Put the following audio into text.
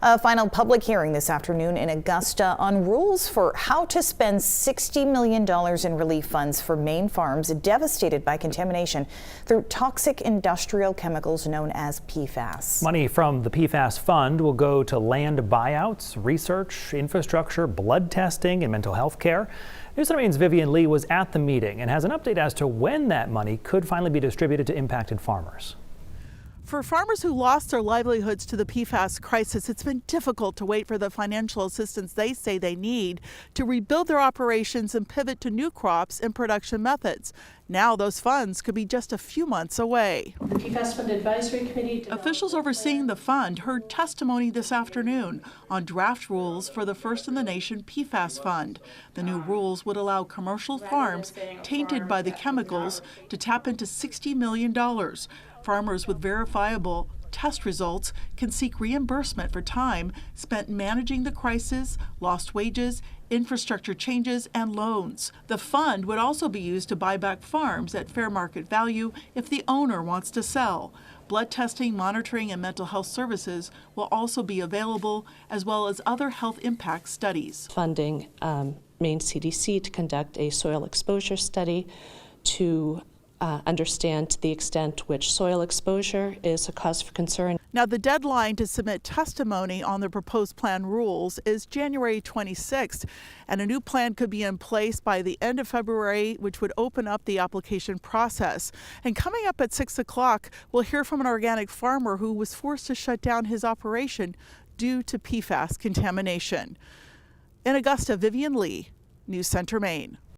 A final public hearing this afternoon in Augusta on rules for how to spend $60 million in relief funds for Maine farms devastated by contamination through toxic industrial chemicals known as PFAS. Money from the PFAS fund will go to land buyouts, research, infrastructure, blood testing, and mental health care. News 9's Vivian Lee was at the meeting and has an update as to when that money could finally be distributed to impacted farmers. For farmers who lost their livelihoods to the PFAS crisis, it's been difficult to wait for the financial assistance they say they need to rebuild their operations and pivot to new crops and production methods. Now those funds could be just a few months away. The PFAS Fund Advisory Committee. Officials overseeing the fund heard testimony this afternoon on draft rules for the first in the nation PFAS fund. The new rules would allow commercial farms tainted by the chemicals to tap into $60 million. Farmers with verifiable test results can seek reimbursement for time spent managing the crisis, lost wages, infrastructure changes, and loans. The fund would also be used to buy back farms at fair market value if the owner wants to sell. Blood testing, monitoring, and mental health services will also be available, as well as other health impact studies. Funding Maine CDC to conduct a soil exposure study to understand to the extent which soil exposure is a cause for concern. Now, the deadline to submit testimony on the proposed plan rules is January 26th, and a new plan could be in place by the end of February, which would open up the application process. And coming up at 6 o'clock, we'll hear from an organic farmer who was forced to shut down his operation due to PFAS contamination. In Augusta, Vivian Lee, News Center, Maine.